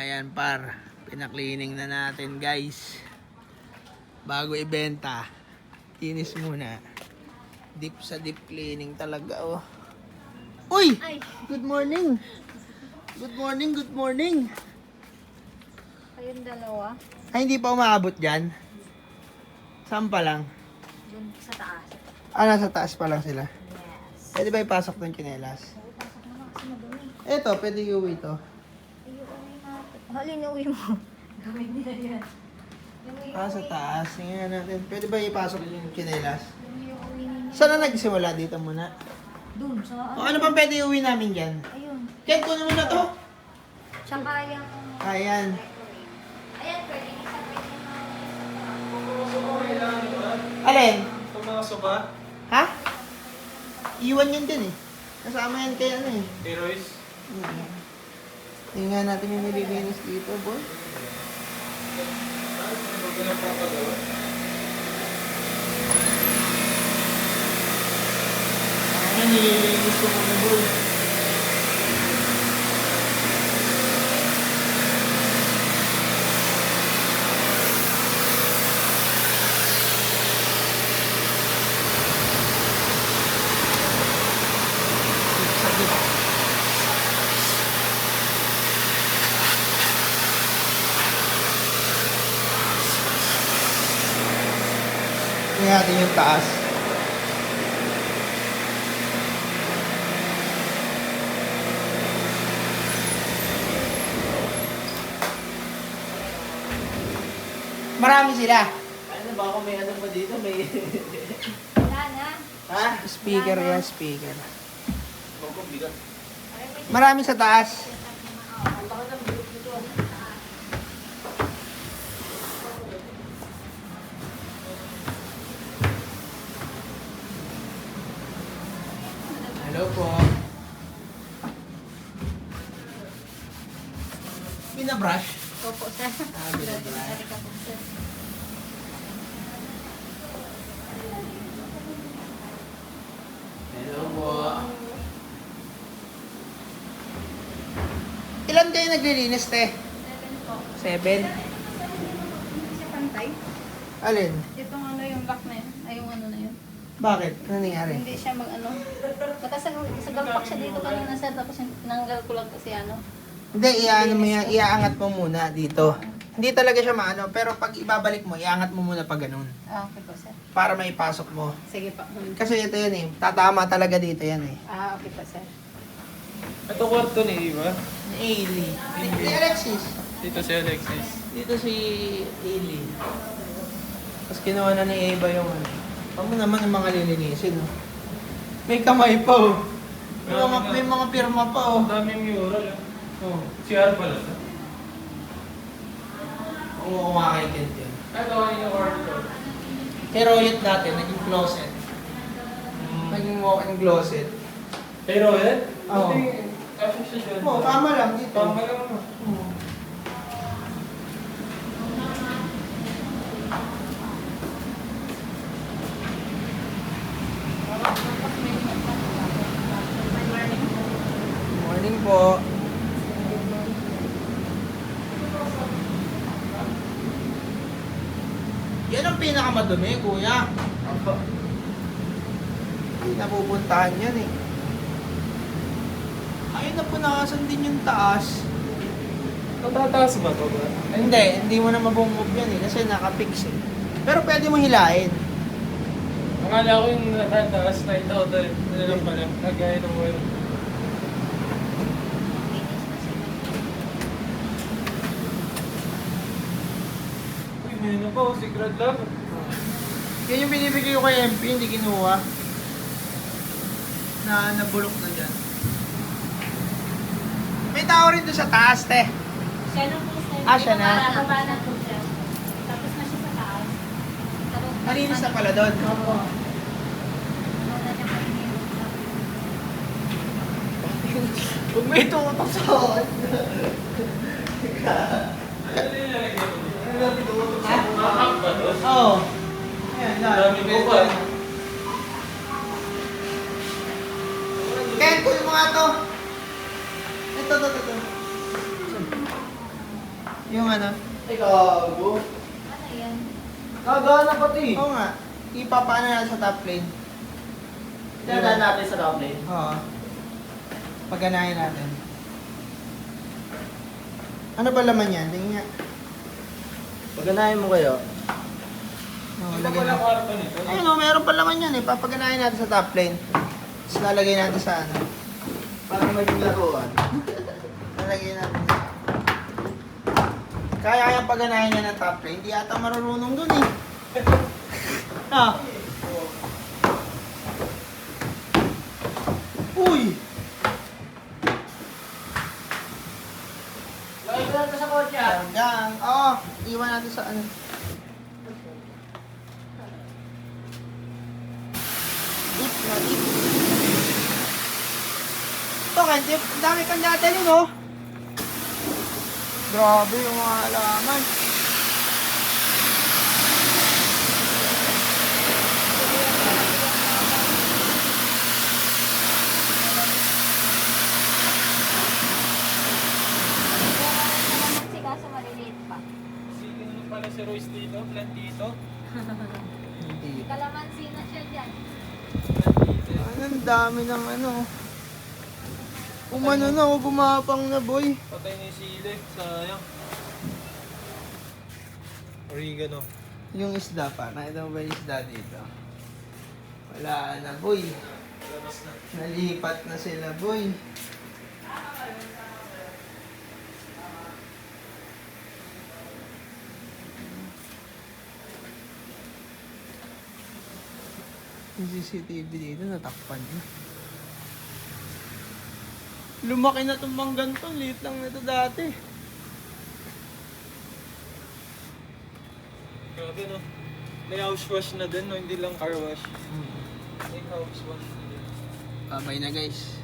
Ayan par, pinaklining na natin guys. Bago ibenta, inis muna. Deep sa deep cleaning talaga oh. Uy! Ay. Good morning! Good morning, good morning! Kayong dalawa, Ay, hindi pa umaabot dyan? Saan pa lang? dun sa taas. Ah, nasa taas pa lang sila. Yes. Pwede ba ipasok ng tsinelas? Ay, pasok naman kasi madumi. Eto, pwede iuwi to. Ay, uwi natin. Halin, uwi mo. Gawin niya yan. Yung Ah, sa taas. Tingnan natin. Pwede ba ipasok yung tsinelas? Yung uwi ninyo. Saan na nagsimula? Dito muna. Dun, sa O ano pang pwede iuwi namin dyan? Ayun. Ken, kunin mo na to. Tsaka yung... Ayan. Ayan, pwede isa, pwede na. Alin? Itong mga soba, Ha? Iwan yun din eh. Kasama yan kay ano eh. heroes. Tingnan natin yung nililinis dito, boy. Huwag ko na papagawa. Ano nililinis ko muna, boy. Tingnan natin yung taas. Marami sila. Ano ba ako may ano pa dito? May... Wala na. Ha? Speaker yan, speaker. Huwag kong bigat. Marami sa taas. Hello po. Pinabrush? Opo, sir. Ah, binabrush. Sorry ka po, sir. Hello po. Ilan kayo naglilinis, te? 7 po. 7? Kasi pantay. Alin? Itong ano yung back na yun. Ay, yung ano na yun. Bakit? Ano nangyari? Hindi siya mag-ano. Nakasagalpak siya dito kanina, sir. Tapos yung tinanggal ko lang kasi ano. Hindi, iyaano mo yan, iaangat mo muna dito. Hindi talaga siya maano, pero pag ibabalik mo, iangat mo muna pag ganun. Ah, okay po, sir. Para maipasok mo. Sige po. Kasi ito yun eh, tatama talaga dito yan eh. Ah, okay po, sir. Ito kwarto ni Eva. Ni Ailey. Ni Alexis. Dito si Alexis. Dito si Ailey. Tapos kinuha na ni Eva yung ano. Paano naman yung mga lilinisin, no? May kamay pa, oh. May mga pirma pa, oh. Ang daming mural. Oh. CR pala ito. Oo, kumakikint yun. Ito yung kwarto. Pero yun dati, naging closet. Naging walk-in closet. Pero yan? Oo. Kasi siya dyan. Oo, tama lang dito. Tama lang mo. Oo. Morning po. Yan ang pinakamadumi, kuya. Hindi napupuntahan yan eh. Ayun na punasan din yung taas. Matataas ba ito ba? Hindi mo na mabungkog yan eh, kasi nakapix eh. Pero pwede mo hilain. Akala ko yung natataas na ito. Ano lang pala. Nagaya ng wall. Uy, may ano pa. Secret love. Yan yung binibigay ko kay MP, hindi kinuha. Nabulok na dyan. May tao rin doon sa taas, te. Siya na po, sir. Ah, siya na. Baba na po, sir. Tapos na siya sa taas. Tapos Malinis na pala doon. Opo. Wala niya pa iniinom. Huwag may tutok sa hot. Ano yung lalagyan mo dito? Ha? Mahak ba to? Oo. Ayan, Dami ko pa. Ken, kunin mo nga to. Ito. Yung ano? Ay, gago. Ano yan? Gagana pati. Oo nga. Ipapaano natin sa top plane. Dadaan natin sa top lane. Oo. Paganahin natin. Ano ba laman yan? Tingin nga. Paganahin mo kayo. Oo, Ano lagyan pala natin. kwarto nito? Ayun o, meron pa laman yan eh. Papaganahin natin sa top plane. Tapos lalagay natin sa ano. Para maging laruan. Lalagay natin sa... Kaya paganahin niya ng top plane. Hindi ata marunong dun eh. Ah. Uy! Lagay ko lang sa kotse. Yan. Oo. Iwan natin sa ano. Ip na ip. Ito, Kenchip. Ang dami kang dati nun, oh. Grabe yung mga halaman. Si kaso maliliit pa. Sige naman pala si Royce dito, plant dito. Hindi. Kalamansi na siya dyan. Plant dito. Ang dami ng ano. Umano na, oh, gumapang na, boy. Patay na yung sili, sayang. Oregano. Yung isda pa. Nakita mo ba yung isda dito? Wala na, boy. Labas na. Nalipat na sila, boy. Yung CCTV dito, natakpan niya. Lumaki na itong manggan to. Liit lang nito dati. Grabe no. May house wash na din, no? Hindi lang car wash. May house wash na din. Babay na, guys.